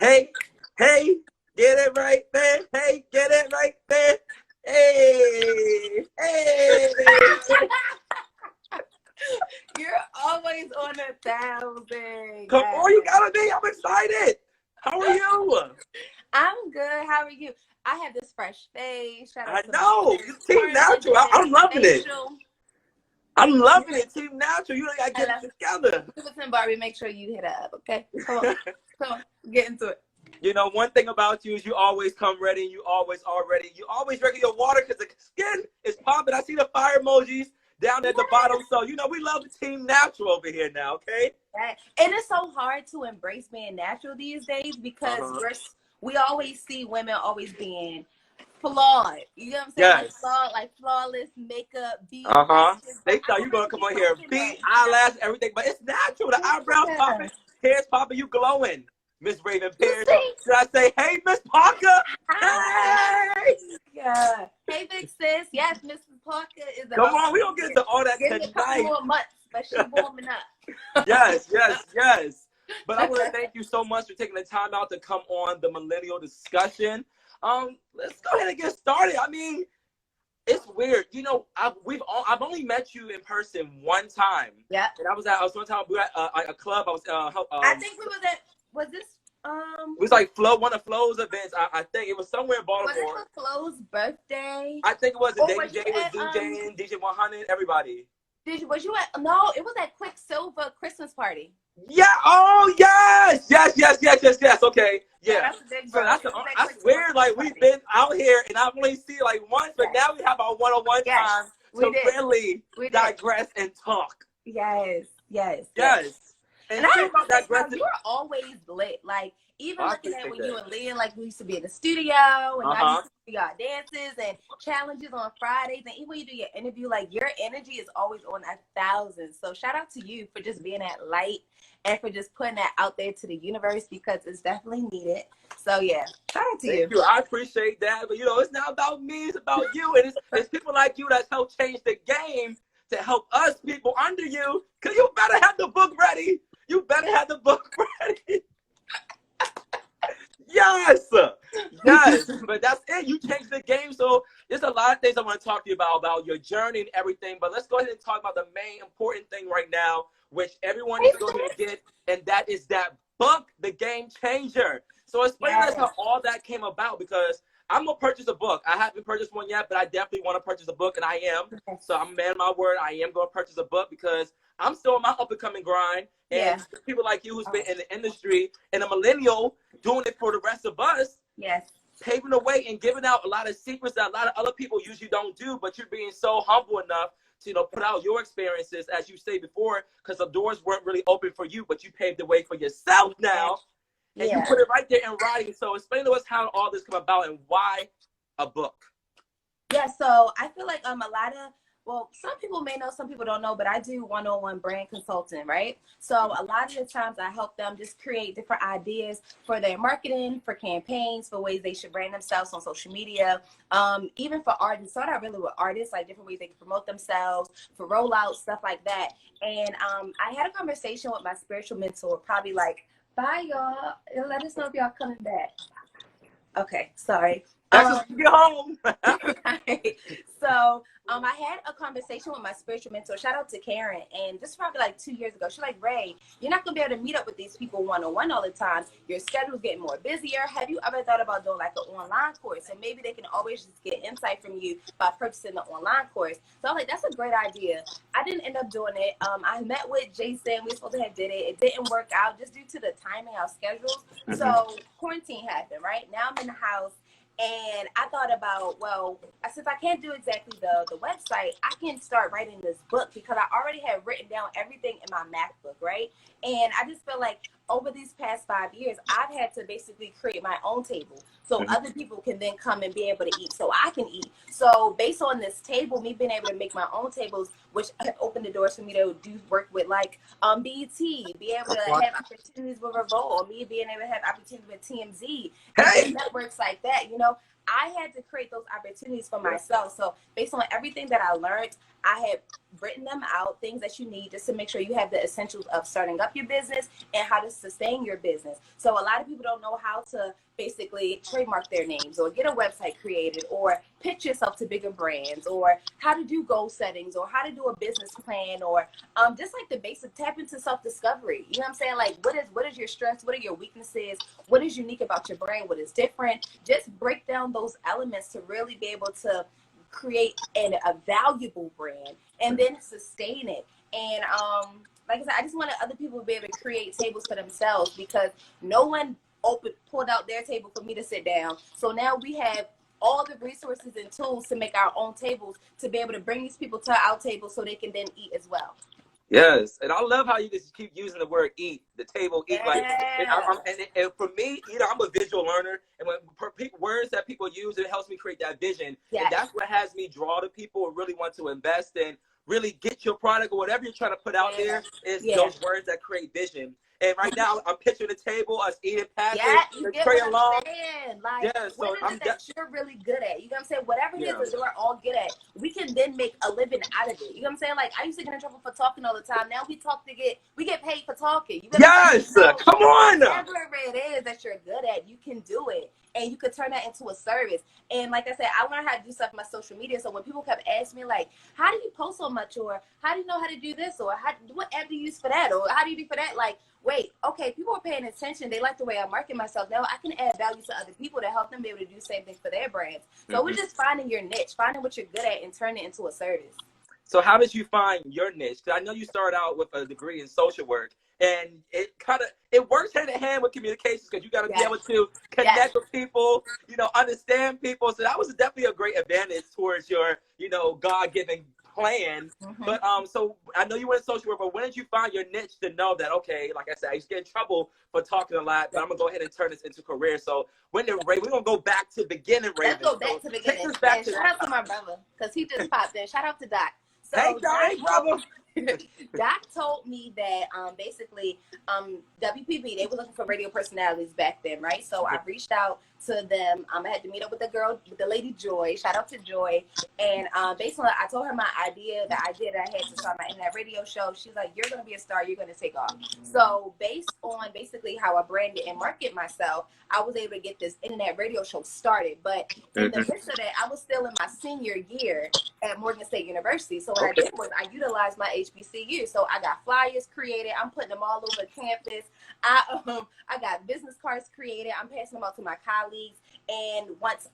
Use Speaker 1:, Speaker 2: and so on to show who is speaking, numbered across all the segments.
Speaker 1: Hey, hey, get it right there. Hey, get it right there. Hey, hey.
Speaker 2: You're always on 1,000.
Speaker 1: Come on, you gotta be. I'm excited. How are you?
Speaker 2: I'm good. How are you? I have this fresh face. Shout
Speaker 1: I
Speaker 2: out to
Speaker 1: know.
Speaker 2: my
Speaker 1: You Team Natural. I'm loving it. I'm loving it. Team Natural. You gotta get it together.
Speaker 2: Listen, Barbie, make sure you hit up, okay? Come on. Come on. Get into it.
Speaker 1: You know, one thing about you is you always come ready. You always are ready. You always drink your water because the skin is popping. I see the fire emojis down at the bottom. So, you know, we love Team Natural over here now, okay?
Speaker 2: And it's so hard to embrace being natural these days because we always see women always being flawed. You know what I'm saying?
Speaker 1: Yes.
Speaker 2: Like flawed, like flawless makeup, beat.
Speaker 1: They thought you gonna come on here, beat, eyelash, everything, but it's natural. The eyebrows popping, hairs popping, you glowing. Miss Raven Pierce. Should I say, hey, Miss Parker? Hey!
Speaker 2: Yeah. Hey, big sis. Yes, Mrs. Parker is.
Speaker 1: Come on, we don't get into all that tonight.
Speaker 2: A couple more months, but she's warming up.
Speaker 1: Yes. But I want to thank you so much for taking the time out to come on the Millennial Discussion. Let's go ahead and get started. I mean, it's weird. You know, I've only met you in person one time.
Speaker 2: Yeah.
Speaker 1: And I was one time we were at a club. I was
Speaker 2: I think we was at. Was this?
Speaker 1: It was like one of Flo's events. I think it was somewhere in Baltimore.
Speaker 2: Was it for Flo's birthday?
Speaker 1: I think it was. DJ was DJing, DJ 100, everybody.
Speaker 2: Was you at? No, it was at Quicksilver Christmas party.
Speaker 1: Yeah. Oh yes. Okay. Yeah. That's weird. Like we've been out here and I've only seen like once, but now we have our one-on-one time to really digress and talk.
Speaker 2: Yes.
Speaker 1: And
Speaker 2: I about that you were always lit. Like even looking at when you and Leah, like we used to be in the studio and I used to do our dances and challenges on Fridays, and even when you do your interview, like your energy is always on 1,000. So shout out to you for just being that light and for just putting that out there to the universe because it's definitely needed. So yeah, shout out to you.
Speaker 1: Thank you. I appreciate that, but you know, it's not about me; it's about you, and it's people like you that's helped change the game to help us people under you. Cause you better have the book ready. You better have the book ready. Yes. But that's it. You changed the game. So there's a lot of things I want to talk to you about your journey and everything. But let's go ahead and talk about the main important thing right now, which everyone needs to go ahead and get, and that is that book, The Game Changer. So explain to us how all that came about, because I'm going to purchase a book. I haven't purchased one yet, but I definitely want to purchase a book, and I am. So I'm a man of my word. I am going to purchase a book because I'm still in my up-and-coming grind. And people like you who's been in the industry and a millennial doing it for the rest of us.
Speaker 2: Yes.
Speaker 1: Paving the way and giving out a lot of secrets that a lot of other people usually don't do, but you're being so humble enough to, you know, put out your experiences, as you say before, because the doors weren't really open for you, but you paved the way for yourself now. And you put it right there in writing. So explain to us how all this came about and why a book.
Speaker 2: Yeah, so I feel like a lot of, well, some people may know, some people don't know, but I do one-on-one brand consulting, right? So a lot of the times I help them just create different ideas for their marketing, for campaigns, for ways they should brand themselves on social media, even for artists. Start out really with artists, like different ways they can promote themselves, for rollouts, stuff like that. And I had a conversation with my spiritual mentor, probably like, bye, y'all. Let us know if y'all coming back. Okay, sorry.
Speaker 1: Get home.
Speaker 2: Right. So I had a conversation with my spiritual mentor. Shout out to Karen. And this is probably like 2 years ago. She's like, Ray, you're not going to be able to meet up with these people one-on-one all the time. Your schedule's getting more busier. Have you ever thought about doing like an online course? So maybe they can always just get insight from you by purchasing the online course. So I'm like, that's a great idea. I didn't end up doing it. I met with Jason. We were supposed to have did it. It didn't work out just due to the timing, our schedules. So quarantine happened, right? Now I'm in the house. And I thought about, well, since I can't do exactly the website, I can start writing this book because I already had written down everything in my MacBook, right? And I just feel like over these past 5 years, I've had to basically create my own table so other people can then come and be able to eat so I can eat. So based on this table, me being able to make my own tables, which have opened the doors for me to do work with like BT, be able to have opportunities with Revolt, or me being able to have opportunities with TMZ, and networks like that, you know, I had to create those opportunities for myself. So based on everything that I learned, I had written them out, things that you need just to make sure you have the essentials of starting up your business and how to sustain your business. So a lot of people don't know how to basically trademark their names or get a website created or pitch yourself to bigger brands or how to do goal settings or how to do a business plan or just like the basic tap into self-discovery. You know what I'm saying? Like what is your strengths? What are your weaknesses? What is unique about your brand? What is different? Just break down those elements to really be able to create a valuable brand and then sustain it. And like I said, I just wanted other people to be able to create tables for themselves because no one pulled out their table for me to sit down. So now we have all the resources and tools to make our own tables to be able to bring these people to our table so they can then eat as well.
Speaker 1: Yes, and I love how you just keep using the word "eat," the table, eat. Like, and for me, I'm a visual learner, and when words that people use, it helps me create that vision, and that's what has me draw to people who really want to invest and really get your product or whatever you're trying to put out there. Is those words that create vision. And right now, I'm picturing the table, us eating, passing,
Speaker 2: you get
Speaker 1: pray
Speaker 2: what
Speaker 1: along.
Speaker 2: I'm saying. Like,
Speaker 1: So
Speaker 2: what is it that you're really good at? You know what I'm saying? Whatever it is that we're all good at, we can then make a living out of it. You know what I'm saying? Like, I used to get in trouble for talking all the time. Now we get paid for talking. You know
Speaker 1: so, come on.
Speaker 2: Whatever it is that you're good at, you can do it. And you could turn that into a service. And like I said, I learned how to do stuff on my social media. So when people kept asking me, like, how do you post so much? Or how do you know how to do this? Or what app do you use for that? Or how do you do for that? Like, wait, okay, people are paying attention. They like the way I market myself. Now I can add value to other people to help them be able to do the same thing for their brands. So we're just finding your niche, finding what you're good at and turning it into a service.
Speaker 1: So how did you find your niche? Because I know you started out with a degree in social work, and it works hand in hand with communications because you got to be able to connect with people, understand people. So that was definitely a great advantage towards your, God-given plan. But so I know you went social work, but when did you find your niche to know that, okay, like I said, I used to get in trouble for talking a lot, but I'm gonna go ahead and turn this into a career. So we're gonna go back to the beginning, Raven.
Speaker 2: Let's go back to the beginning. Shout out to my brother because he just popped in. Shout out to Doc. So
Speaker 1: hey, brother.
Speaker 2: Doc told me that basically WPP, they were looking for radio personalities back then, right? So I reached out to them. I had to meet up with the lady Joy. Shout out to Joy. And basically, I told her my idea, the idea that I had to start my internet radio show. She's like, you're going to be a star. You're going to take off. So based on basically how I branded and market myself, I was able to get this internet radio show started. But in the midst of that, I was still in my senior year at Morgan State University. So what I did was I utilized my HBCU. So I got flyers created. I'm putting them all over campus. I got business cards created. I'm passing them out to my colleagues. And once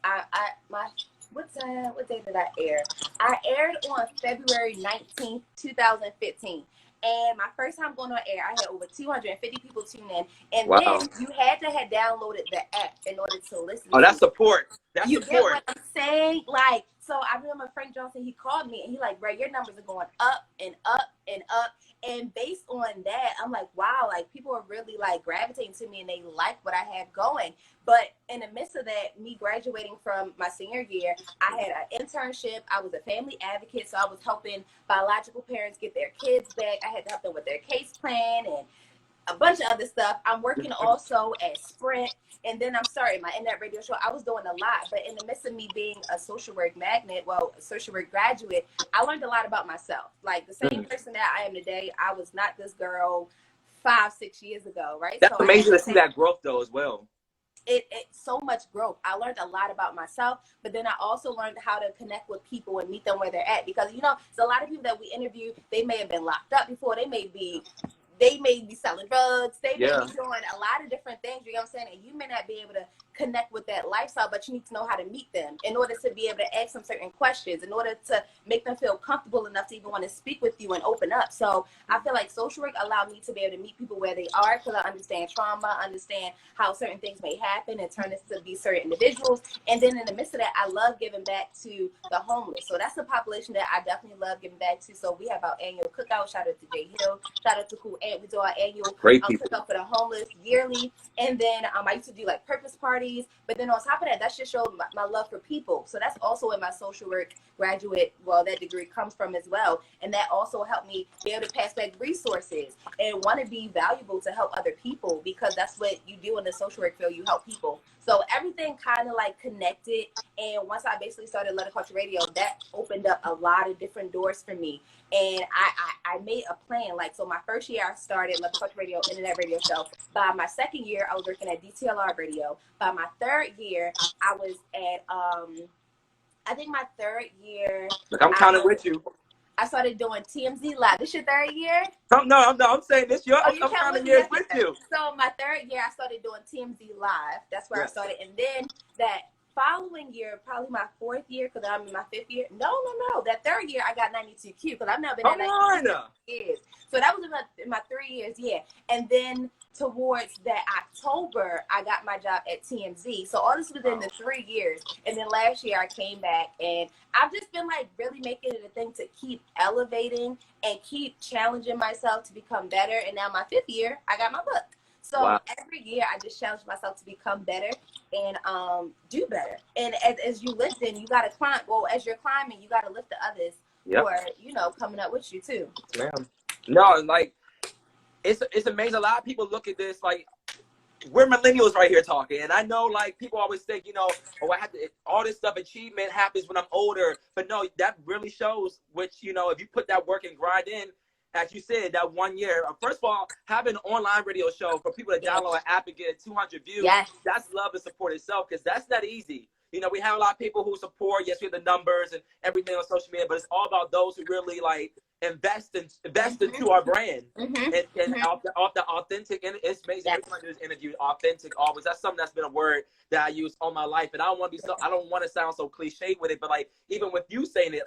Speaker 2: what day did I air? I aired on February 19th, 2015. And my first time going on air, I had over 250 people tune in. And then you had to have downloaded the app in order to listen.
Speaker 1: Oh, that's support. That's
Speaker 2: you
Speaker 1: support.
Speaker 2: Get what I'm saying? Like, so I remember Frank Johnson, he called me and he like, bro, your numbers are going up and up and up. And based on that, I'm like, wow, like people are really like gravitating to me and they like what I have going. But in the midst of that, me graduating from my senior year, I had an internship. I was a family advocate. So I was helping biological parents get their kids back. I had to help them with their case plan and a bunch of other stuff. I'm working also at Sprint. And then I'm starting my internet radio show. I was doing a lot, but in the midst of me being a social work magnet, a social work graduate, I learned a lot about myself. Like the same person that I am today, I was not this girl 5-6 years ago, right?
Speaker 1: That's amazing to see that growth though as well.
Speaker 2: It's so much growth. I learned a lot about myself, but then I also learned how to connect with people and meet them where they're at. Because, there's a lot of people that we interview, they may have been locked up before, they may be selling drugs. They may be doing a lot of different things, you know what I'm saying? And you may not be able to connect with that lifestyle, but you need to know how to meet them in order to be able to ask them certain questions, in order to make them feel comfortable enough to even want to speak with you and open up. So I feel like social work allowed me to be able to meet people where they are because I understand trauma, understand how certain things may happen and turn us to be certain individuals. And then in the midst of that, I love giving back to the homeless. So that's the population that I definitely love giving back to. So we have our annual cookout. Shout out to Jay Hill. Shout out to Cool Ant. We do our annual cookout for the homeless yearly. And then I used to do like purpose parties. But then on top of that, that just showed my love for people. So that's also in my social work graduate, that degree comes from as well. And that also helped me be able to pass back resources and want to be valuable to help other people because that's what you do in the social work field. You help people. So everything kind of like connected And once I basically started Love Culture Radio, that opened up a lot of different doors for me. And I made a plan. Like, so my first year I started Love Culture Radio, Internet Radio Show. By my second year, I was working at DTLR Radio. By my third year, I was at, I think my third year.
Speaker 1: Look, I'm counting with you.
Speaker 2: I started doing TMZ Live. This your third year?
Speaker 1: No, I'm saying this year. I'm counting years with you.
Speaker 2: So my third year, I started doing TMZ Live. That's where I started. And then that following year, probably my fourth year, because I'm in my fifth year. No. That third year, I got 92Q, because I've now been at 92 years. So that was in my 3 years, yeah. And then towards that October, I got my job at TMZ. So all this was in the 3 years. And then last year, I came back, and I've just been like really making it a thing to keep elevating and keep challenging myself to become better. And now my fifth year, I got my book. So every year I just challenge myself to become better and do better. And as you listen, you got to climb. Well, as you're climbing, you got to lift the others who are, you know, coming up with you too.
Speaker 1: Ma'am. No, like it's amazing. A lot of people look at this like we're millennials right here talking. And I know like people always think, you know, oh, I have to, all this stuff, achievement happens when I'm older. But no, that really shows which, you know, if you put that work and grind in, as you said, that 1 year. First of all, having an online radio show for people to download an app and get 200 views, that's love and support itself, because that's not easy. You know, we have a lot of people who support. Yes, we have the numbers and everything on social media, but it's all about those who really like invest into our brand and off the authentic. And it's amazing. Every time I do this interview, authentic always. That's something that's been a word that I use all my life, and I don't want to be so. I don't want to sound so cliche with it, but like even with you saying it.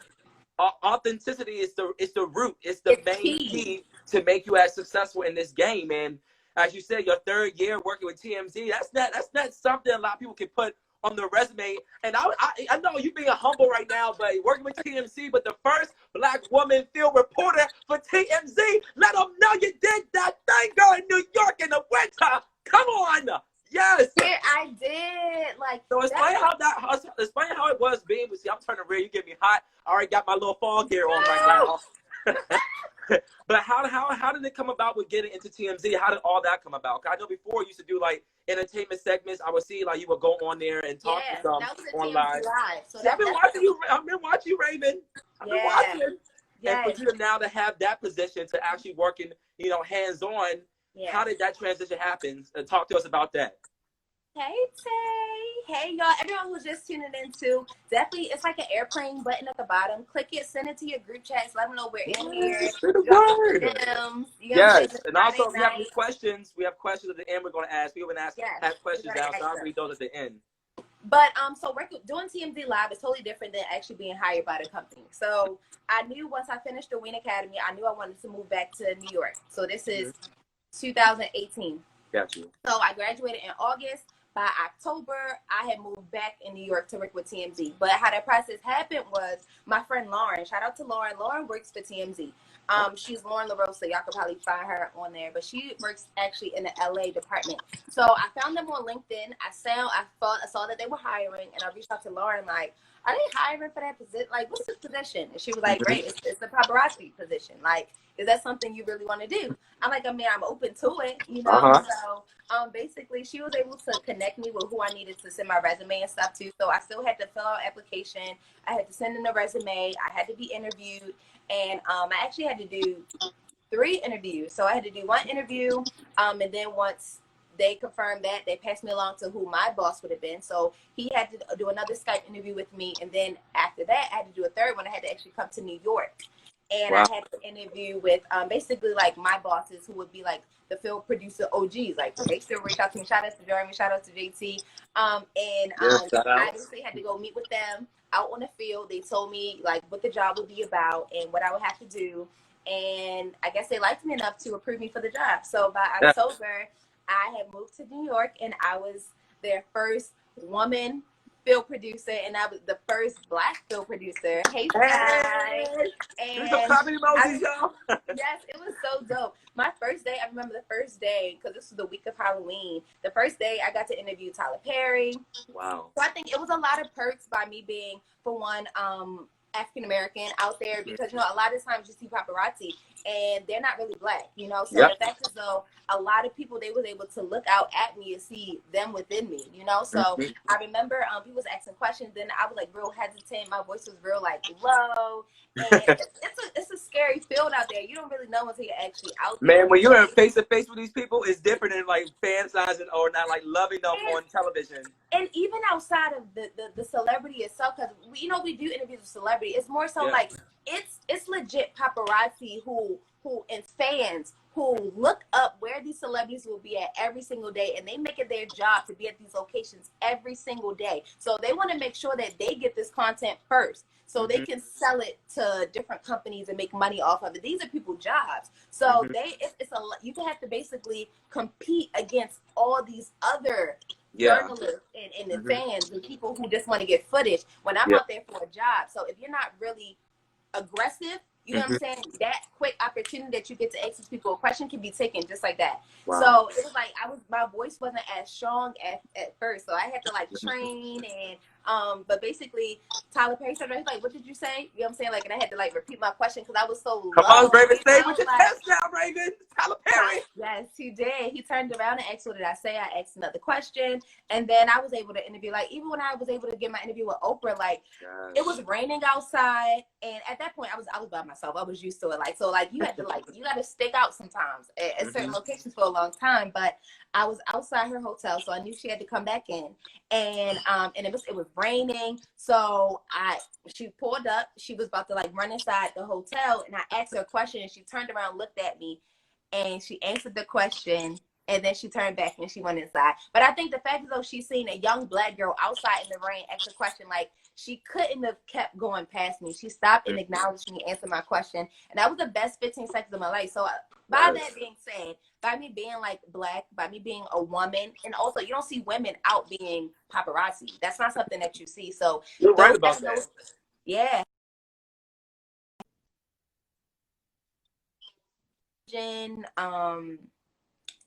Speaker 1: Authenticity is the root. It's the main key to make you as successful in this game. And as you said, your third year working with TMZ, that's not something a lot of people can put on their resume. And I know you being humble right now, but working with TMZ, but the first Black woman field reporter for TMZ, let them know you did that thing, girl, in New York in the winter. Come on. Yes.
Speaker 2: Yeah, I did. Like,
Speaker 1: so explain how it was being with you. I'm turning red. You get me hot. I already got my little fall gear on right now. But how did it come about with getting into TMZ? How did all that come about? I know before you used to do like entertainment segments. I would see like you would go on there and talk to them online. So I've been watching you, Raven. I've been watching. And for you now to have that position to actually working, you know, hands on. Yeah. How did that transition happen? Talk to us about that.
Speaker 2: Hey, Tay. Hey, y'all. Everyone who's just tuning in too, definitely, it's like an airplane button at the bottom. Click it, send it to your group chats. Let them know we're in here.
Speaker 1: Yes. And also, if you have any questions, we have questions at the end we're going to ask. We're going to have questions down, so I'll read those at the end.
Speaker 2: But so doing TMZ Live is totally different than actually being hired by the company. So I knew once I finished the Wien Academy, I knew I wanted to move back to New York. So this is 2018.
Speaker 1: Got you.
Speaker 2: So I graduated in August. By October, I had moved back in New York to work with TMZ. But how that process happened was my friend Lauren, shout out to Lauren. Lauren works for TMZ. She's Lauren LaRosa. Y'all could probably find her on there. But she works actually in the LA department. So I found them on LinkedIn. I saw that they were hiring, and I reached out to Lauren like, are they hiring for that position? Like, what's this position? And she was like, great, it's the paparazzi position. Like, is that something you really want to do? I'm like, I mean, I'm open to it, you know? So basically, she was able to connect me with who I needed to send my resume and stuff to. So I still had to fill out application. I had to send in a resume. I had to be interviewed. And I actually had to do 3 interviews. So I had to do 1 interview. And then once they confirmed that, they passed me along to who my boss would have been. So he had to do another Skype interview with me. And then after that, I had to do a 3rd one. I had to actually come to New York. And I had to interview with basically like my bosses who would be like the field producer OGs. Like they still reach out to me. Shout out to Jeremy. Shout out to JT. I basically had to go meet with them out on the field. They told me like what the job would be about and what I would have to do. And I guess they liked me enough to approve me for the job. So by October, I had moved to New York and I was their first woman field producer, and I was the first Black field producer. Hey guys! And yes, it was so dope. My first day, I remember the first day because this was the week of Halloween. The first day, I got to interview Tyler Perry.
Speaker 1: Wow!
Speaker 2: So I think it was a lot of perks by me being, for one, African American out there, because you know a lot of times you see paparazzi and they're not really Black, you know. So
Speaker 1: Yep.
Speaker 2: the fact is, though, a lot of people, they was able to look out at me and see them within me, you know. So
Speaker 1: Mm-hmm.
Speaker 2: I remember people was asking questions, then I was like real hesitant. My voice was real like low, and it's a scary field out there. You don't really know until you're actually out there.
Speaker 1: Man, when you're face to face with these people, it's different than like fantasizing or not like loving them on television.
Speaker 2: And even outside of the celebrity itself, because we do interviews with celebrity. It's more so like it's legit paparazzi who and fans who look up where these celebrities will be at every single day, and they make it their job to be at these locations every single day. So they want to make sure that they get this content first, so they can sell it to different companies and make money off of it. These are people's jobs. So you have to basically compete against all these other journalists and the fans and people who just want to get footage when I'm out there for a job. So if you're not really aggressive, you know what I'm saying, that quick opportunity that you get to ask these people a question can be taken just like that. Wow. So it was like my voice wasn't as strong at first, so I had to like train and but basically Tyler Perry said, he's like, what did you say? You know what I'm saying? Like, and I had to like repeat my question because I was so
Speaker 1: Come
Speaker 2: low.
Speaker 1: on, Raven, stay with your chest down, Raven. Tyler Perry.
Speaker 2: Yes, he did. He turned around and asked, what did I say? I asked another question, and then I was able to interview. Like, even when I was able to get my interview with Oprah, like it was raining outside, and at that point I was by myself. I was used to it. Like, so like you had to you got to stick out sometimes at certain locations for a long time. But I was outside her hotel, so I knew she had to come back in, and it was raining, so she pulled up. She was about to like run inside the hotel, and I asked her a question, and she turned around, looked at me, and she answered the question, and then she turned back and she went inside. But I think the fact is, though, she's seen a young Black girl outside in the rain ask a question, like she couldn't have kept going past me. She stopped and acknowledged me, answered my question, and that was the best 15 seconds of my life. So by that being said, by me being like Black, by me being a woman, and also you don't see women out being paparazzi. That's not something that you see. So
Speaker 1: you're right about that.
Speaker 2: Yeah.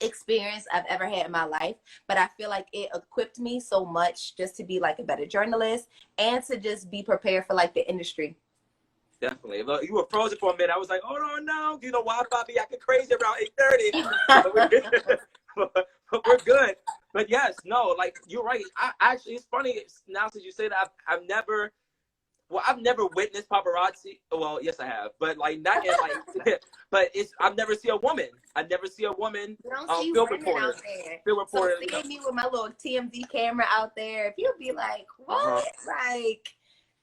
Speaker 2: Experience I've ever had in my life, but I feel like it equipped me so much just to be like a better journalist and to just be prepared for like the industry.
Speaker 1: Definitely. Look, you were frozen for a minute. I was like, oh no, you know why Bobby acting crazy around 8:30? but we're good. But yes, no, like you're right. I actually, it's funny now since you say that I've never witnessed paparazzi. Well, yes, I have, but like not in like. But I've never seen a woman. I never see a woman. Field reporter. Out there. Field reporter.
Speaker 2: So seeing me with my little TMZ camera out there, you'll be like, what? Like.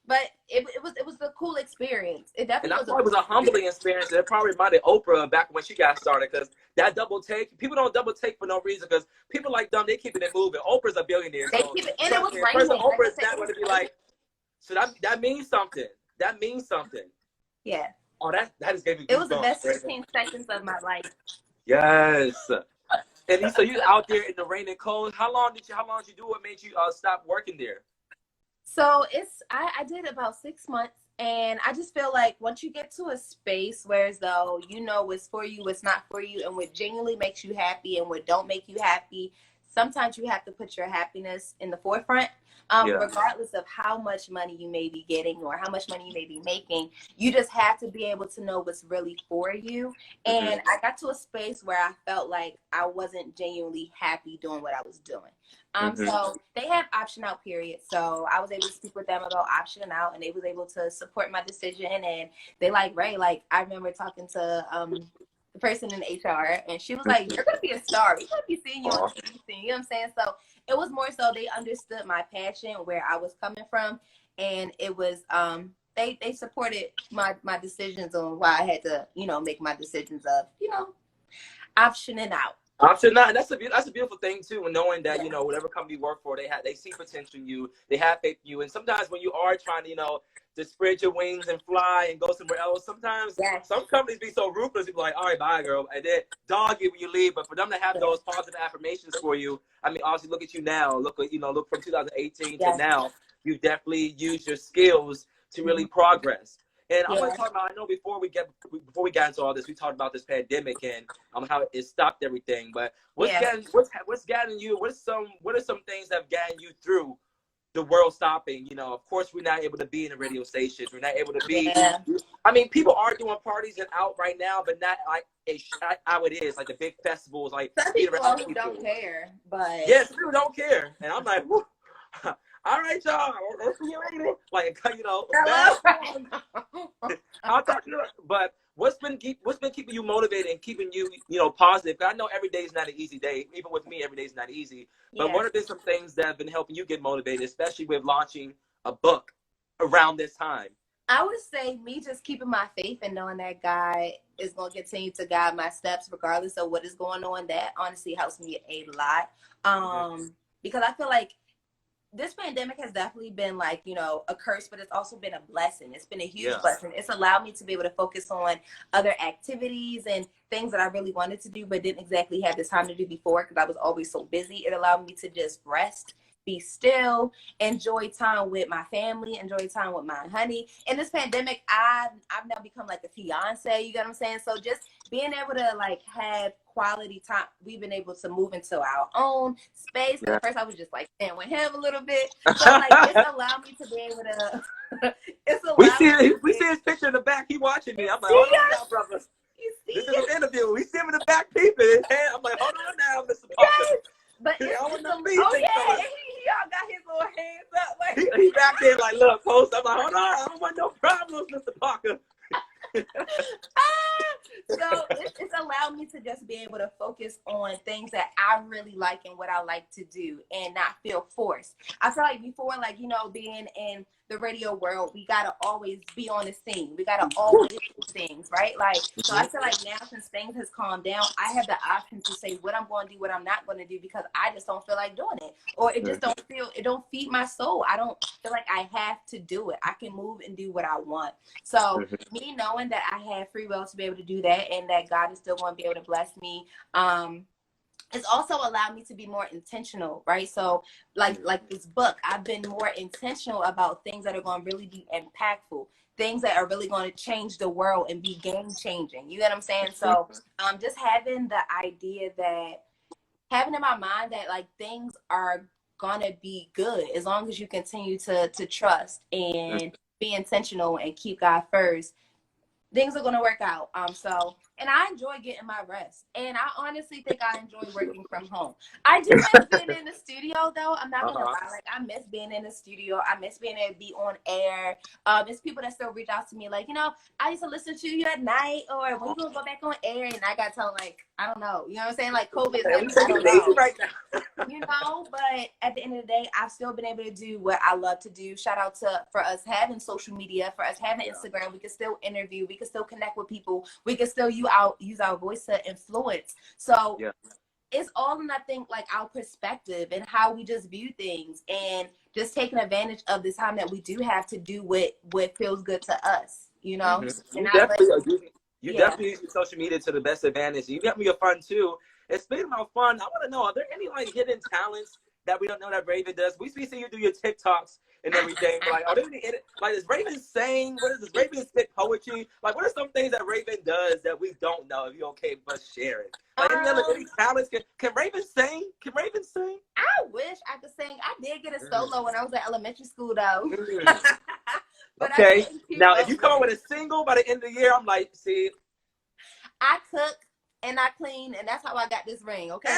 Speaker 2: But it was a cool experience. It definitely
Speaker 1: was a humbling experience. It probably reminded Oprah back when she got started, because that double take, people don't double take for no reason, because people like them, they keeping it moving. Oprah's a billionaire.
Speaker 2: They keep it, and it was raining.
Speaker 1: Oprah's not going to be like, so that means something. That means something.
Speaker 2: Yeah.
Speaker 1: Oh, that is giving me.
Speaker 2: It was the best 15 seconds of my life.
Speaker 1: Yes. And so you out there in the rain and cold. How long did you do? What made you stop working there?
Speaker 2: So I did about 6 months, and I just feel like once you get to a space where as though you know it's for you, it's not for you, and what genuinely makes you happy and what don't make you happy, sometimes you have to put your happiness in the forefront. Regardless of how much money you may be getting or how much money you may be making, you just have to be able to know what's really for you. And I got to a space where I felt like I wasn't genuinely happy doing what I was doing. So they have option out periods. So I was able to speak with them about optioning out, and they was able to support my decision. And they like, Ray, like I remember talking to the person in HR, and she was like, you're going to be a star. We're going to be seeing you on TV. You know what I'm saying? So it was more so they understood my passion, where I was coming from. And it was, they supported my decisions on why I had to, make my decisions of, optioning out.
Speaker 1: Option nine. That's a beautiful thing too, and knowing that whatever company you work for, they see potential in you, they have faith in you, and sometimes when you are trying to spread your wings and fly and go somewhere else, sometimes some companies be so ruthless, be like, all right, bye, girl, and then dog you when you leave. But for them to have those positive affirmations for you, I mean, obviously, look at you now. Look from 2018 to now, you definitely used your skills to really progress. And I want to talk about, I know before we got into all this, we talked about this pandemic and how it stopped everything. But what's getting you? What are some things that have gotten you through the world stopping, you know, of course we're not able to be in the radio stations. We're not able to be.
Speaker 2: Yeah.
Speaker 1: I mean, people are doing parties and out right now, but not like how it is, like the big festivals, like
Speaker 2: Some people don't care, but
Speaker 1: yes, people don't care, and I'm like, whew. All right, y'all, like, you know, I'll talk to you. But what's been keeping you motivated and keeping you, you know, positive? I know every day is not an easy day. Even with me, every day is not easy. But what have been some things that have been helping you get motivated, especially with launching a book around this time?
Speaker 2: I would say me just keeping my faith and knowing that God is going to continue to guide my steps regardless of what is going on. That honestly helps me a lot. Because I feel like this pandemic has definitely been like, you know, a curse, but it's also been a blessing. It's been a huge blessing. It's allowed me to be able to focus on other activities and things that I really wanted to do, but didn't exactly have the time to do before because I was always so busy. It allowed me to just rest, be still, enjoy time with my family, enjoy time with my honey. In this pandemic, I've now become like a fiance, you get what I'm saying? So just being able to like have quality time, we've been able to move into our own space. At first I was just like staying with him a little bit. So like it's allowed me to be able to
Speaker 1: we see his picture in the back. He watching me. I'm like, hold on now, brother. This is an interview. We see him in the back peeping his hand. I'm like, hold on now, Mr. Parker.
Speaker 2: Yes. But
Speaker 1: he all got
Speaker 2: his little hands up. Like
Speaker 1: he back there like, look, post. I'm like, hold on, I don't want no problems, Mr. Parker.
Speaker 2: So it's allowed me to just be able to focus on things that I really like and what I like to do and not feel forced. I feel like before, like, you know, being in the radio world, we gotta always be on the scene. We gotta always do things, right? Like, so I feel like now since things has calmed down, I have the option to say what I'm going to do, what I'm not going to do, because I just don't feel like doing it, or it just it don't feed my soul. I don't feel like I have to do it. I can move and do what I want. So me knowing that I have free will to be able to do that, and that God is still going to be able to bless me, it's also allowed me to be more intentional, right? So like this book, I've been more intentional about things that are going to really be impactful, things that are really going to change the world and be game changing. You know what I'm saying? So just having the idea that, having in my mind that like things are going to be good as long as you continue to trust and be intentional and keep God first, things are going to work out. And I enjoy getting my rest. And I honestly think I enjoy working from home. I do miss being in the studio, though. I'm not going to lie. Like, I miss being in the studio. I miss being able to be on air. There's people that still reach out to me like, you know, I used to listen to you at night, or when you going to go back on air? And I got to tell them, like, I don't know. You know what I'm saying? Like, COVID, I don't know.
Speaker 1: Right now.
Speaker 2: You know, but at the end of the day, I've still been able to do what I love to do. Shout out for us having social media, for us having Instagram. We can still interview. We can still connect with people. We can still use our voice to influence. So it's all in, I think, like our perspective and how we just view things, and just taking advantage of the time that we do have to do what feels good to us, you know? And
Speaker 1: you definitely use social media to the best advantage. You got me a fun too. And speaking about fun, I want to know, are there any like hidden talents that we don't know that Raven does? We see you do your TikToks and everything. But, like, are there any, like, is Raven sing? What is this? Raven spit poetry? Like, what are some things that Raven does that we don't know? If you're okay with us sharing, like any talents? Can Raven sing? Can Raven sing?
Speaker 2: I wish I could sing. I did get a solo when I was at elementary school, though. But
Speaker 1: okay. Now, if you come up with a single by the end of the year, I'm like, see,
Speaker 2: I cook and I clean, and that's how I got this ring. Okay.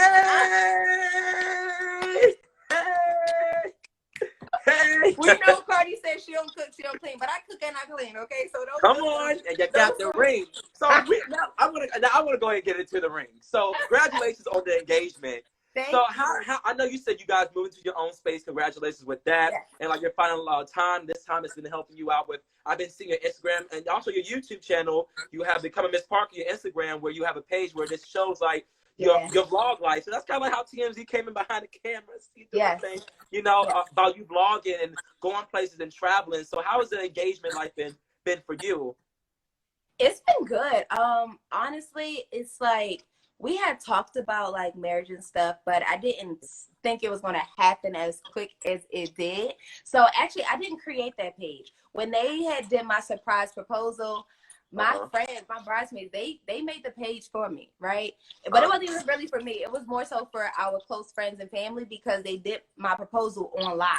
Speaker 2: Hey. We know Cardi said she don't cook, she don't clean, but I cook and I clean. Okay, so don't
Speaker 1: come on, and you got the ring. So I want to go ahead and get into the ring. So congratulations on the engagement. So how I know you said you guys moved into your own space. Congratulations with that. Yes. And like you're finding a lot of time. This time it's been helping you out with. I've been seeing your Instagram and also your YouTube channel. You have Becoming Miss Parker, your Instagram, where you have a page where this shows like your vlog life. So that's kind of like how TMZ came in behind the camera, things, you know, about you vlogging and going places and traveling. So how has the engagement life been for you?
Speaker 2: It's been good. Honestly, it's like, we had talked about like marriage and stuff, but I didn't think it was going to happen as quick as it did. So actually, I didn't create that page. When they had did my surprise proposal, my friends, my bridesmaids, they made the page for me, right? But it wasn't even really for me. It was more so for our close friends and family, because they did my proposal on live.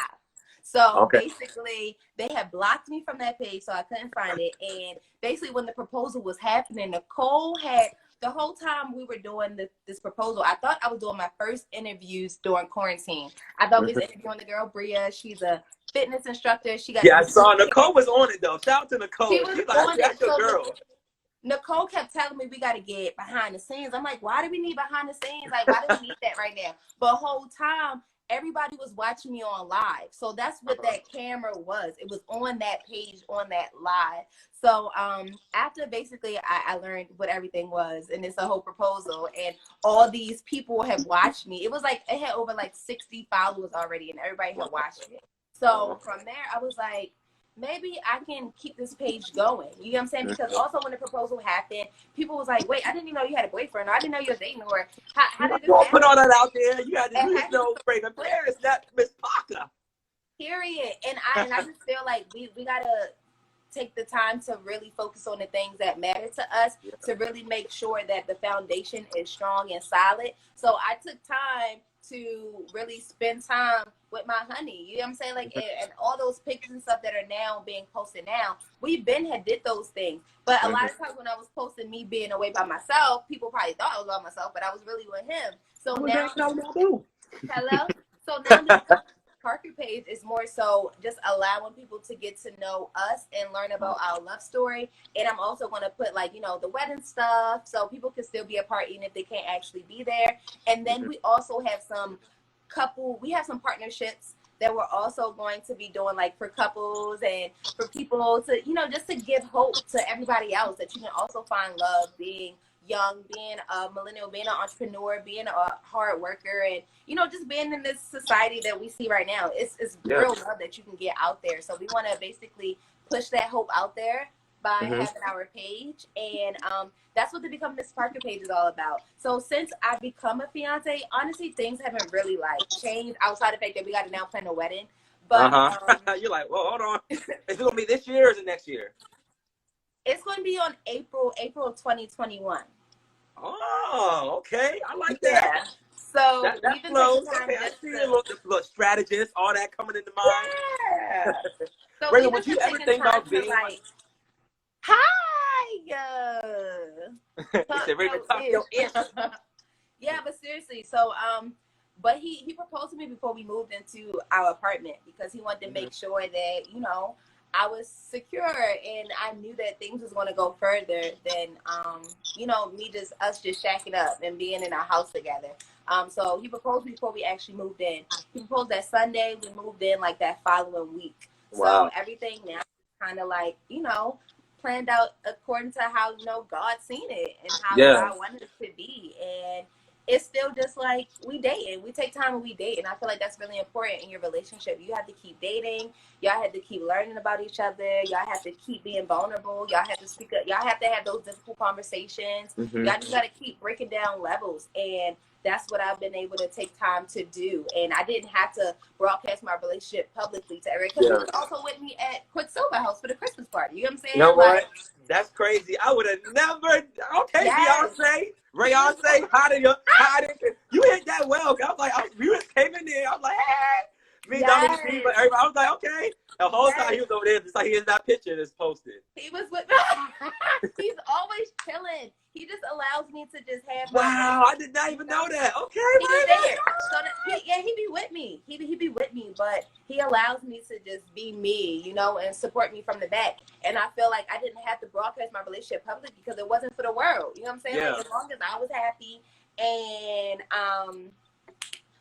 Speaker 2: So
Speaker 1: Okay.
Speaker 2: basically, they had blocked me from that page, so I couldn't find it. And basically, when the proposal was happening, Nicole had, the whole time we were doing this proposal, I thought I was doing my first interviews during quarantine. I thought we was interviewing the girl Bria. She's a fitness instructor. She got
Speaker 1: Yeah, I saw Nicole was on it though. Shout out to Nicole.
Speaker 2: She was
Speaker 1: She's
Speaker 2: on
Speaker 1: like,
Speaker 2: it.
Speaker 1: that's your
Speaker 2: So
Speaker 1: girl.
Speaker 2: Nicole kept telling me we got to get behind the scenes. I'm like, why do we need behind the scenes? Like, why do we need that right now? But the whole time, everybody was watching me on live. So that's what that camera was. It was on that page, on that live. So after basically I learned what everything was, and it's a whole proposal, and all these people have watched me. It was like, it had over like 60 followers already, and everybody had watched it. So from there, I was like, maybe I can keep this page going. You know what I'm saying? Because also when the proposal happened, people was like, wait, I didn't even know you had a boyfriend. Or I didn't know you were dating. Or how did this happen?
Speaker 1: Put all that out there. You had to do no break. Where is that Miss Parker?
Speaker 2: Period. And I just feel like we got to take the time to really focus on the things that matter to us, to really make sure that the foundation is strong and solid. So I took time to really spend time with my honey, you know what I'm saying? Like, and all those pictures and stuff that are now being posted now, we had did those things. But a lot of times when I was posting me being away by myself, people probably thought I was by myself, but I was really with him. So now, hello? So now this Parker page is more so just allowing people to get to know us and learn about our love story. And I'm also going to put, like, you know, the wedding stuff, so people can still be a part even if they can't actually be there. And then we also have some partnerships that we're also going to be doing, like for couples and for people to, you know, just to give hope to everybody else that you can also find love being young, being a millennial, being an entrepreneur, being a hard worker, and, you know, just being in this society that we see right now. It's real love that you can get out there. So we want to basically push that hope out there by having our page, and that's what the Become Miss Parker page is all about. So since I've become a fiance, honestly, things haven't really like changed outside the fact that we got to now plan a wedding. But
Speaker 1: you're like, well, hold on, is it gonna be this year or is it next year?
Speaker 2: It's going to be on April of 2021.
Speaker 1: Oh, okay, I like that.
Speaker 2: Yeah. So
Speaker 1: that
Speaker 2: we've been
Speaker 1: flows.
Speaker 2: taking time
Speaker 1: Okay, I see a little strategist, all that coming into mind.
Speaker 2: Yeah. So
Speaker 1: Rachel, would you ever think about being
Speaker 2: like, hi,
Speaker 1: said, Rachel, talk your ish.
Speaker 2: Yeah, but seriously, so but he proposed to me before we moved into our apartment because he wanted to make sure that, you know, I was secure and I knew that things was going to go further than you know, us just shacking up and being in our house together. So he proposed before we actually moved in. He proposed that Sunday. We moved in like that following week.
Speaker 1: Wow.
Speaker 2: So everything now is kind of like, you know, planned out according to how, you know, God seen it and how God wanted it to be. And it's still just like we dating. We take time and we date. And I feel like that's really important in your relationship. You have to keep dating. Y'all have to keep learning about each other. Y'all have to keep being vulnerable. Y'all have to speak up. Y'all have to have those difficult conversations. Y'all just got to keep breaking down levels. And that's what I've been able to take time to do. And I didn't have to broadcast my relationship publicly to everyone. Because he was also with me at Quicksilver House for the Christmas party. You know what I'm saying?
Speaker 1: You know what? That's crazy. I would have never. Okay, Beyonce, Beyonce, how did you hit that well? I was like, you just came in there. I was like, hey, me, but everybody. I was like, okay. The whole time he was over there, just like he is that picture that's posted.
Speaker 2: He was with me. He's always chilling. He just allows me to just have.
Speaker 1: Wow, I did not even know that. Okay,
Speaker 2: he was there. So he be with me. He be with me, but he allows me to just be me, you know, and support me from the back. And I feel like I didn't have to broadcast my relationship publicly because it wasn't for the world. You know what I'm saying?
Speaker 1: Yeah.
Speaker 2: Like, as long as I was happy and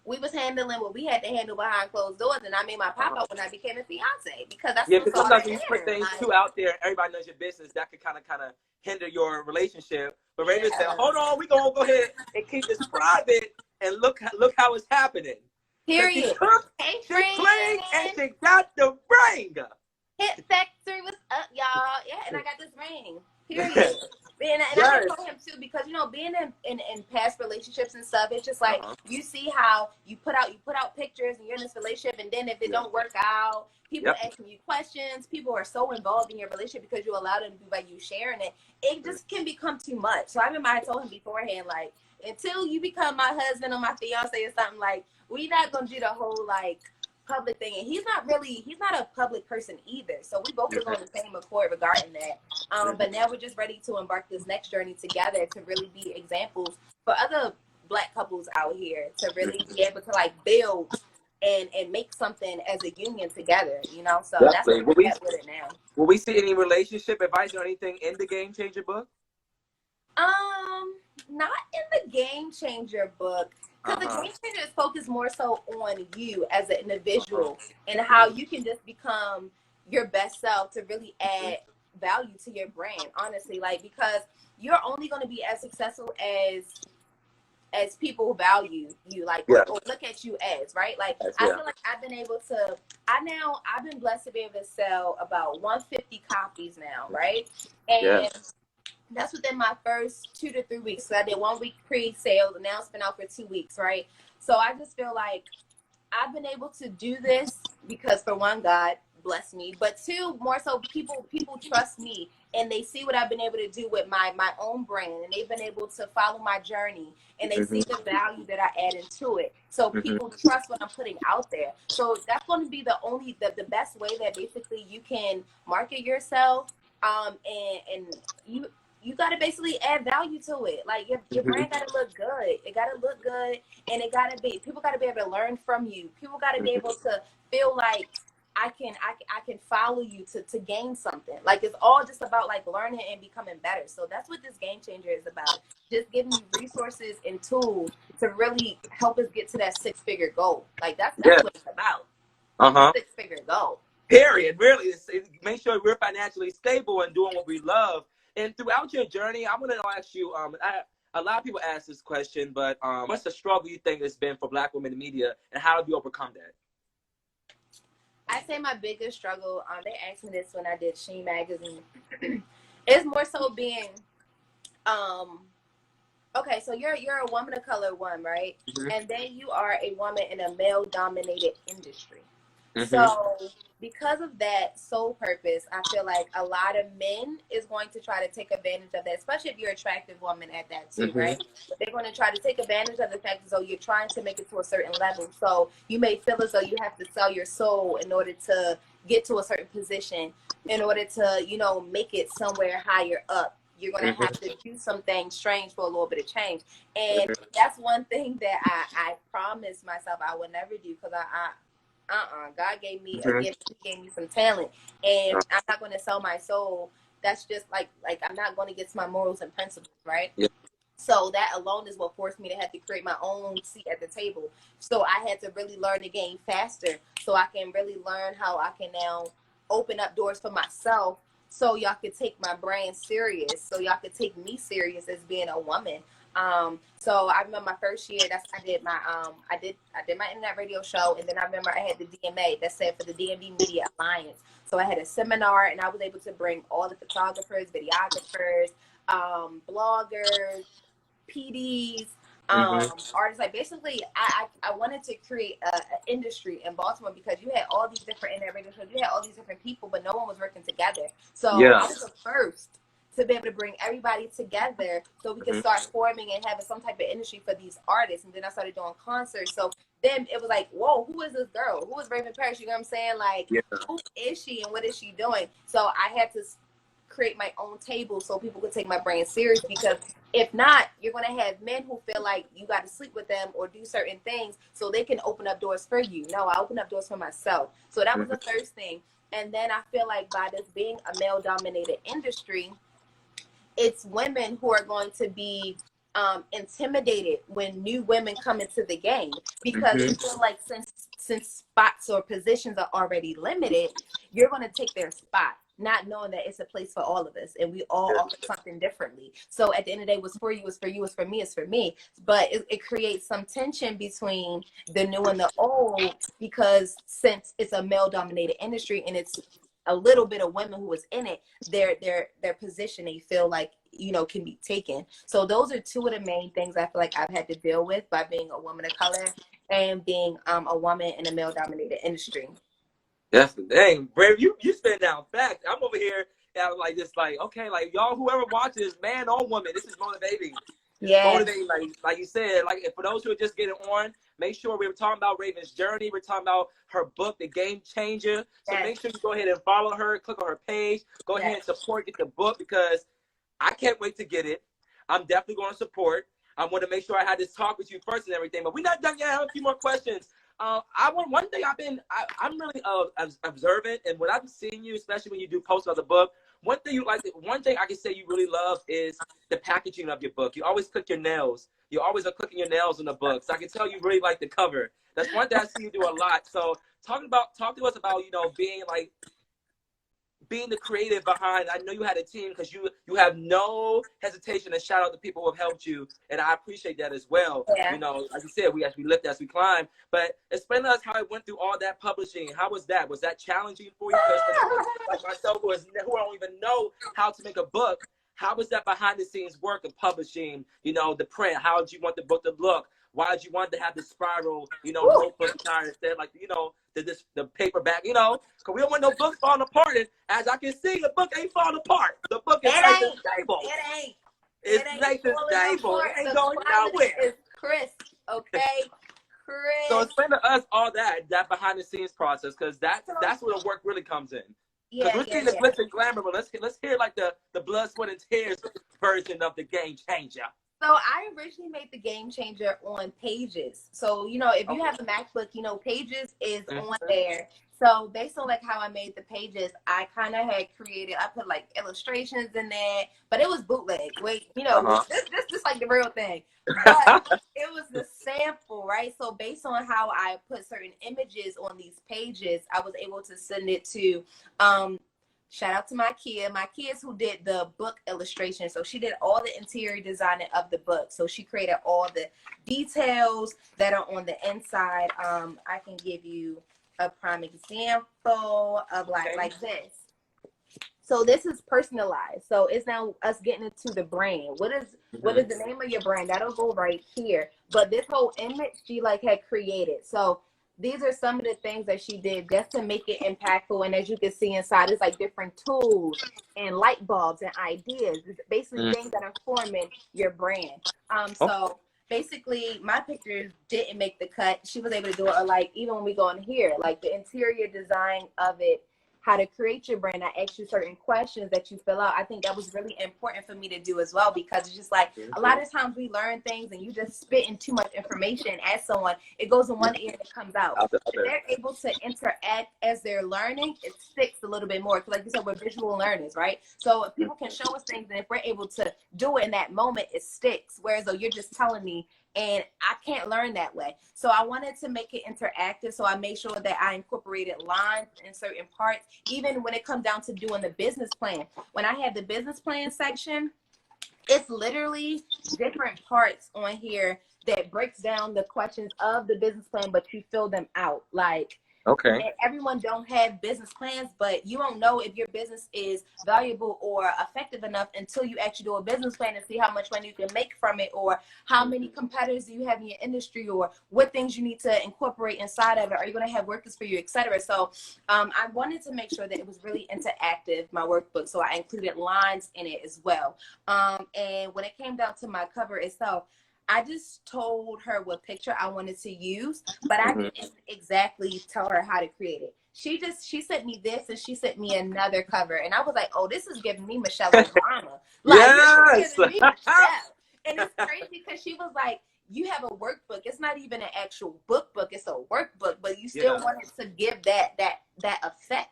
Speaker 2: we was handling what we had to handle behind closed doors, and I made my pop up when I became a fiance because that's
Speaker 1: because sometimes when you put things too out there, everybody knows your business. That could kind of hinder your relationship. But Raven said, "Hold on, we gonna go ahead and keep this private and look how it's happening."
Speaker 2: Period.
Speaker 1: She cooked, she cleaned, and she got the ring.
Speaker 2: Hit factory was up, y'all. Yeah, and I got this ring. Period. And I told him too, because, you know, being in past relationships and stuff, it's just like you see how you put out pictures and you're in this relationship, and then if it don't work out, people asking you questions, people are so involved in your relationship because you allow them to by you sharing it. It just can become too much. So I remember I told him beforehand, like, until you become my husband or my fiance or something, like, we're not gonna do the whole like public thing, and he's not a public person either. So we both was on the same accord regarding that. But now we're just ready to embark this next journey together to really be examples for other Black couples out here to really be able to like build and make something as a union together, you know. So that's what we're at with it now.
Speaker 1: Will we see any relationship advice or anything in the Game Changer book?
Speaker 2: Not in the Game Changer book, because the Game Changer is focused more so on you as an individual and how you can just become your best self to really add value to your brand, honestly. Like, because you're only going to be as successful as people value you, like, or look at you as, right? Like, I feel like I've been able to, I've been blessed to be able to sell about 150 copies now, right? And that's within my first 2 to 3 weeks. So I did 1 week pre-sales, and now it's been out for 2 weeks, right? So I just feel like I've been able to do this because, for one, God bless me, but two, more so people trust me, and they see what I've been able to do with my own brand, and they've been able to follow my journey, and they see the value that I add into it. So people trust what I'm putting out there. So that's going to be the best way that basically you can market yourself, and you got to basically add value to it. Like, your brand got to look good. It got to look good, and people got to be able to learn from you. People got to be able to feel like I can follow you to gain something. Like, it's all just about like learning and becoming better. So that's what this Game Changer is about. Just giving you resources and tools to really help us get to that 6-figure goal. Like, that's what it's about. 6-figure goal.
Speaker 1: Period. Really, make sure we're financially stable and doing what we love. And throughout your journey, I'm going to ask you, a lot of people ask this question, but what's the struggle you think it's been for Black women in media, and how have you overcome that?
Speaker 2: I say my biggest struggle, they asked me this when I did She Magazine, it's more so being, okay, so you're a woman of color, right? And then you are a woman in a male-dominated industry. So because of that sole purpose, I feel like a lot of men is going to try to take advantage of that, especially if you're an attractive woman at that too, right? They're going to try to take advantage of the fact that you're trying to make it to a certain level. So you may feel as though you have to sell your soul in order to get to a certain position, in order to, you know, make it somewhere higher up. You're going to have to do something strange for a little bit of change. And that's one thing that I promised myself I would never do, because God gave me a gift. He gave me some talent, and I'm not going to sell my soul. That's just like I'm not going to get to my morals and principles, right? So that alone is what forced me to have to create my own seat at the table. So I had to really learn the game faster, so I can really learn how I can now open up doors for myself, so y'all could take my brand serious, so y'all could take me serious as being a woman. So I remember my first year, I did my internet radio show, and then I remember I had the DMA that said for the DMV Media Alliance. So I had a seminar, and I was able to bring all the photographers, videographers, bloggers, PDs, artists. Like, basically, I wanted to create an industry in Baltimore, because you had all these different internet radio shows, you had all these different people, but no one was working together. So I was the first to be able to bring everybody together so we could start forming and having some type of industry for these artists. And then I started doing concerts. So then it was like, whoa, who is this girl? Who is Raven Parrish? You know what I'm saying? Like, who is she and what is she doing? So I had to create my own table so people could take my brand serious, because if not, you're going to have men who feel like you got to sleep with them or do certain things so they can open up doors for you. No, I open up doors for myself. So that was the first thing. And then I feel like by this being a male-dominated industry, it's women who are going to be intimidated when new women come into the game, because you feel like since spots or positions are already limited, you're going to take their spot, not knowing that it's a place for all of us, and we all offer something differently. So at the end of the day, what's for you is for you, what's for me is for me. But it creates some tension between the new and the old, because since it's a male-dominated industry and it's a little bit of women who is in it, their position, they feel like, you know, can be taken. So those are two of the main things I feel like I've had to deal with by being a woman of color and being a woman in a male-dominated industry.
Speaker 1: That's the thing, Brave. You spit down facts. I'm over here, like, just like, okay, like, y'all, whoever watches, man or woman, this is motivating. Motivating, like you said, like, for those who are just getting on, Make sure we were talking about Raven's journey. We're talking about her book, The Game Changer. So make sure you go ahead and follow her, click on her page, go ahead and support, get the book, because I can't wait to get it. I'm definitely going to support. I want to make sure I had this talk with you first and everything, but we're not done yet. I have a few more questions. One thing I'm really observant, and what I've seen you, especially when you do posts of the book, one thing I can say you really love is the packaging of your book. You always click your nails. You always are clicking your nails in the book. So I can tell you really like the cover. That's one thing I see you do a lot. So talk to us about, being the creative behind. I know you had a team, because you have no hesitation to shout out the people who have helped you, and I appreciate that as well.
Speaker 2: Yeah.
Speaker 1: Like you said, we lift as we climb. But explain to us how it went through all that publishing. How was that? Was that challenging for you? Because like myself, who don't even know how to make a book, how was that behind the scenes work of publishing? The print. How did you want the book to look? Why did you want to have the spiral, notebook kind instead, like, the paperback, because we don't want no books falling apart. And as I can see, the book ain't falling apart. The book is nice and stable. It's nice and stable. It ain't going nowhere.
Speaker 2: It's crisp, okay? Crisp.
Speaker 1: So explain to us all that behind the scenes process, because that's where the work really comes in. Because we're seeing the glitz and glamour, but let's hear like the blood, sweat, and tears version of The Game Changer.
Speaker 2: So I originally made The Game Changer on Pages. So, if you have a MacBook, Pages is on there. So based on like how I made the pages, I kind of had I put like illustrations in there, but it was bootleg. Wait, this like the real thing. But it was the sample, right? So based on how I put certain images on these pages, I was able to send it to, shout out to my kids who did the book illustration. So she did all the interior designing of the book. So she created all the details that are on the inside. I can give you a prime example of like this. So this is personalized. So it's now us getting into the brand. What is the name of your brand? That'll go right here. But this whole image she had created. So these are some of the things that she did just to make it impactful. And as you can see inside, it's like different tools and light bulbs and ideas. It's basically things that are forming your brand. So basically my pictures didn't make the cut. She was able to do it, like even when we go in here, like the interior design of it, how to create your brand. I asked you certain questions that you fill out. I think that was really important for me to do as well, because it's just like a lot of times we learn things and you just spit in too much information at someone. It goes in one ear and it comes out. If they're able to interact as they're learning, it sticks a little bit more. Because like you said, we're visual learners, right? So if people can show us things, and if we're able to do it in that moment, it sticks. Whereas though you're just telling me, and I can't learn that way. So I wanted to make it interactive. So I made sure that I incorporated lines in certain parts, even when it comes down to doing the business plan. When I have the business plan section, it's literally different parts on here that breaks down the questions of the business plan, but you fill them out. Like, and everyone don't have business plans, but you don't know if your business is valuable or effective enough until you actually do a business plan and see how much money you can make from it, or how many competitors do you have in your industry, or what things you need to incorporate inside of it. Are you going to have workers for you, etc.? So I wanted to make sure that it was really interactive, my workbook. So I included lines in it as well. And when it came down to my cover itself, I just told her what picture I wanted to use, but I didn't exactly tell her how to create it. She sent me this, and she sent me another cover, and I was like, oh, this is giving me Michelle Obama. Like,
Speaker 1: yes!
Speaker 2: This is giving me Michelle. And it's crazy because she was like, you have a workbook. It's not even an actual book, it's a workbook, but you still wanted to give that effect,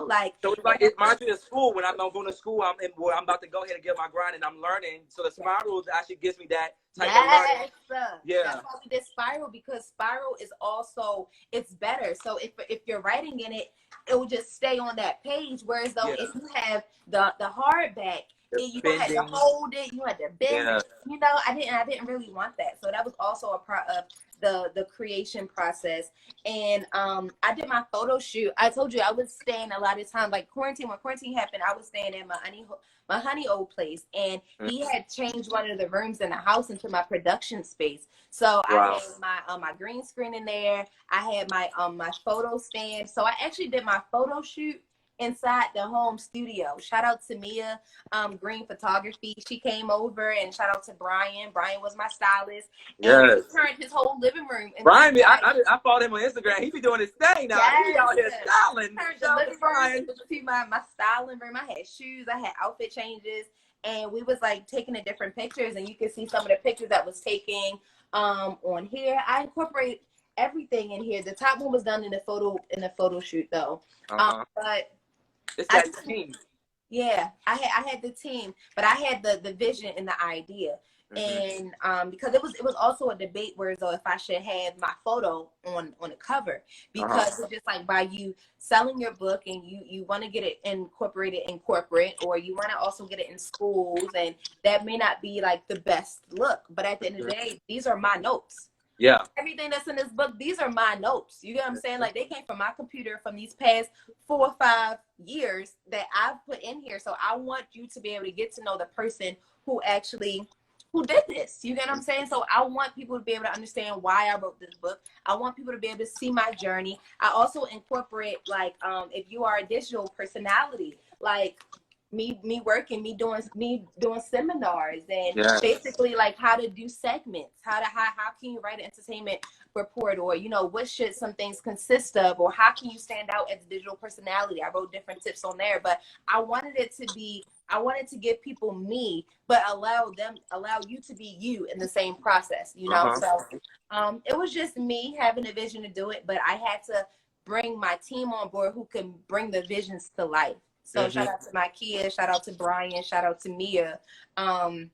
Speaker 2: like. So
Speaker 1: it's like, it reminds me of school. When I'm going to school, I'm about to go ahead and get my grind, and I'm learning. So the spiral actually gives me that type of learning.
Speaker 2: That's why we did spiral, because spiral is also, it's better. So if you're writing in it, it will just stay on that page. Whereas though if you have the hardback, you had to hold it, you had to bend it. I didn't really want that. So that was also a part of the creation process. And I did my photo shoot. I told you I was staying a lot of times, like when quarantine happened, I was staying at my honey old place, and he had changed one of the rooms in the house into my production space. So I had my green screen in there. I had my my photo stand. So I actually did my photo shoot inside the home studio. Shout out to Mia Green Photography. She came over, and shout out to Brian. Brian was my stylist. And
Speaker 1: Yes.
Speaker 2: he turned his whole living room into
Speaker 1: Brian, I followed him on Instagram. He be doing his thing now.
Speaker 2: Yes.
Speaker 1: He out here styling.
Speaker 2: Turned the living room into my styling room. I had shoes. I had outfit changes. And we was like taking the different pictures, and you can see some of the pictures that was taking on here. I incorporate everything in here. The top one was done in the photo shoot though. But
Speaker 1: it's that team.
Speaker 2: Yeah, I had the team, but I had the vision and the idea. And because it was also a debate where though if I should have my photo on the cover, because it's just like by you selling your book and you want to get it incorporated in corporate, or you want to also get it in schools, and that may not be like the best look, but at the end of the day, these are my notes.
Speaker 1: Yeah.
Speaker 2: Everything that's in this book, these are my notes. You get what I'm saying? Like, they came from my computer from these past 4 or 5 years that I've put in here. So I want you to be able to get to know the person who did this. You get what I'm saying? So I want people to be able to understand why I wrote this book. I want people to be able to see my journey. I also incorporate, like, if you are a digital personality, like me working, me doing seminars, and basically like how to do segments, how can you write an entertainment report, or what should some things consist of, or how can you stand out as a digital personality. I wrote different tips on there, but I wanted to give people me, but allow you to be you in the same process, So it was just me having a vision to do it, but I had to bring my team on board who can bring the visions to life. So shout out to Makia, shout out to Brian, shout out to Mia, and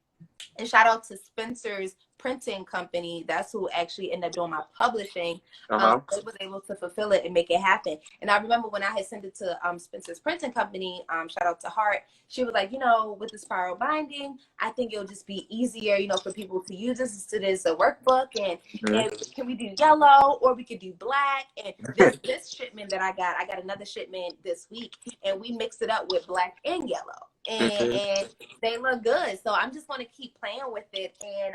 Speaker 2: shout out to Spencer's printing company. That's who actually ended up doing my publishing. They was able to fulfill it and make it happen. And I remember when I had sent it to Spencer's printing company, shout out to Hart, she was like, with the spiral binding, I think it'll just be easier, for people to use this as a workbook, and can we do yellow, or we could do black? And this shipment that I got another shipment this week, and we mixed it up with black and yellow. And they look good. So I'm just going to keep playing with it. And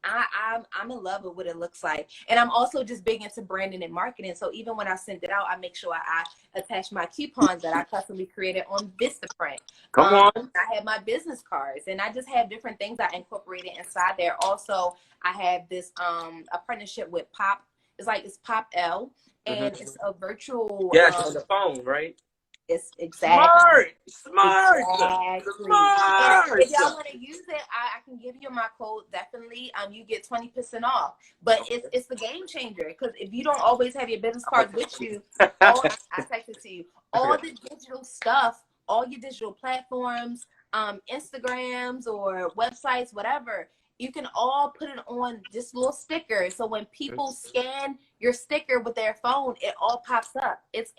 Speaker 2: I'm in love with what it looks like. And I'm also just big into branding and marketing. So even when I send it out, I make sure I attach my coupons that I customly created on Vistaprint.
Speaker 1: Come on.
Speaker 2: I have my business cards, and I just have different things I incorporated inside there. Also, I have this a partnership with Pop. It's Pop L, and it's a virtual.
Speaker 1: Yes, on the phone, right?
Speaker 2: It's exactly
Speaker 1: smart.
Speaker 2: And if y'all want to use it, I can give you my code. Definitely, you get 20% off. But it's the game changer, because if you don't always have your business cards with you, I text it to you. All the digital stuff, all your digital platforms, Instagrams or websites, whatever, you can all put it on this little sticker. So when people scan your sticker with their phone, it all pops up. It's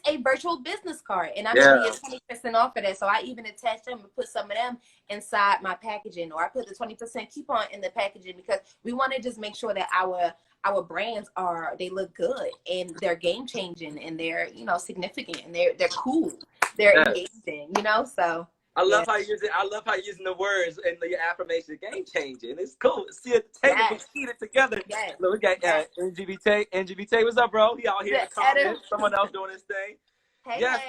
Speaker 2: a virtual business card, and I'm gonna get 20% off of that. So I even attach them and put some of them inside my packaging, or I put the 20% coupon in the packaging, because we want to just make sure that our brands they look good, and they're game changing, and they're significant, and they're cool, they're engaging, So
Speaker 1: I love how you use it. I love how you're using the words and the affirmation, game changing. It's cool. See at the table, we keep it together. Look, we got NGBT. What's up, bro? He out here in the comments. Someone else doing his thing.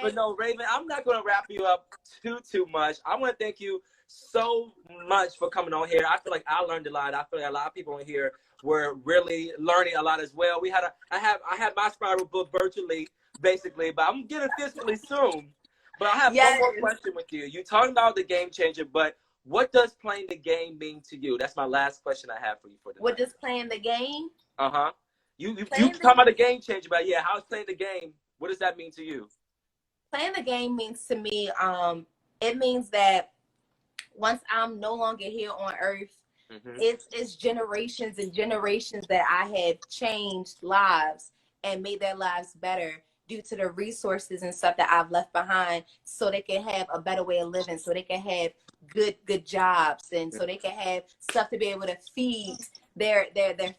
Speaker 1: But no, Raven, I'm not going to wrap you up too much. I want to thank you so much for coming on here. I feel like I learned a lot. I feel like a lot of people on here were really learning a lot as well. I have my spiral book virtually, basically, but I'm getting physically soon. But I have one more question with you. You talking about the game changer, but what does playing the game mean to you? That's my last question I have for you for today.
Speaker 2: What does playing the game?
Speaker 1: You talking about the game changer, but how's playing the game? What does that mean to you?
Speaker 2: Playing the game means to me, it means that once I'm no longer here on earth, it's generations and generations that I have changed lives and made their lives better due to the resources and stuff that I've left behind, so they can have a better way of living, so they can have good jobs, and so they can have stuff to be able to feed their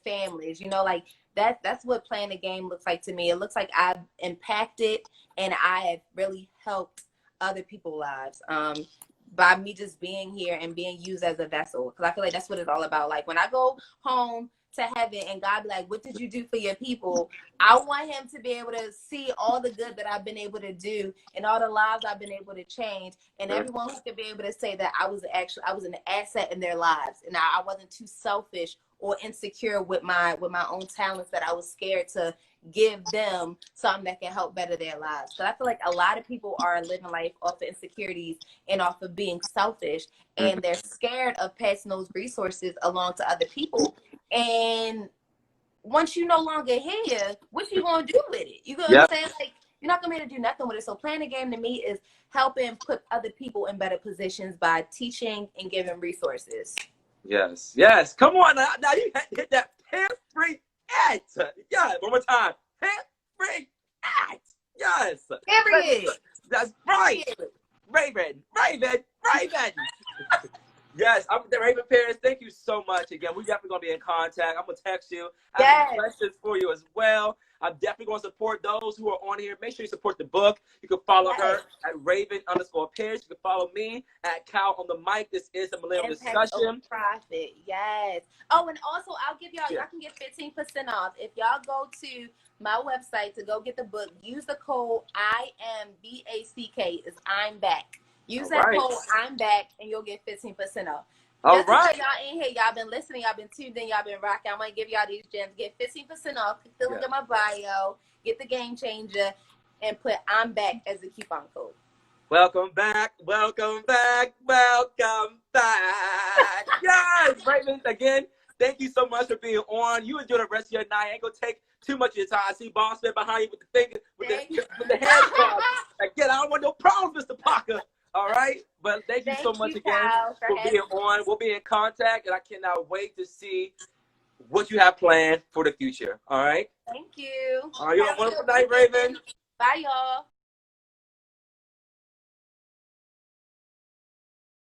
Speaker 2: families. Like that's what playing the game looks like to me. It looks like I've impacted, and I have really helped other people's lives by me just being here and being used as a vessel, because I feel like that's what it's all about. Like when I go home to heaven and God be like, what did you do for your people? I want him to be able to see all the good that I've been able to do and all the lives I've been able to change, and everyone who could be able to say that I was an asset in their lives, and I wasn't too selfish or insecure with my own talents that I was scared to give them something that can help better their lives. So I feel like a lot of people are living life off of insecurities and off of being selfish, and they're scared of passing those resources along to other people. And once you no longer here, what you gonna do with it? You know what I'm saying? Like, you're not gonna be able to do nothing with it. So playing the game to me is helping put other people in better positions by teaching and giving resources.
Speaker 1: Yes, yes. Come on now. Now you hit that pin-free ad. Yeah, one more time. Pin-free ad. Yes.
Speaker 2: Period.
Speaker 1: That's right. Raven. Yes, I'm the Raven parents. Thank you so much. Again, we're definitely going to be in contact. I'm going to text you. I have some questions for you as well. I'm definitely going to support those who are on here. Make sure you support the book. You can follow her at Raven_Pierce. You can follow me at KyleOnTheMic. This is the Millennial Discussion.
Speaker 2: Profit. Yes. Oh, and also I'll give y'all can get 15% off. If y'all go to my website to go get the book, use the code IMBACK. It's I'm back. Use that code I'm back and you'll get 15% off.
Speaker 1: All
Speaker 2: Just
Speaker 1: right.
Speaker 2: y'all in here, y'all been listening, y'all been tuned in, y'all been rocking. I'm gonna give y'all these gems. Get 15% off. Click the link in my bio. Get the game changer and put I'm back as a coupon code.
Speaker 1: Welcome back. Welcome back. Welcome back. Yes, Raven. Again, thank you so much for being on. You enjoy the rest of your night. I ain't gonna take too much of your time. I see Boss Man behind you with the thing, with the head club. Again, I don't want no problems, Mr. Parker. All right, but thank you so much again for being on. We'll be in contact, and I cannot wait to see what you have planned for the future. All right.
Speaker 2: Thank you.
Speaker 1: All right, you have a wonderful night, Raven.
Speaker 2: Bye, y'all.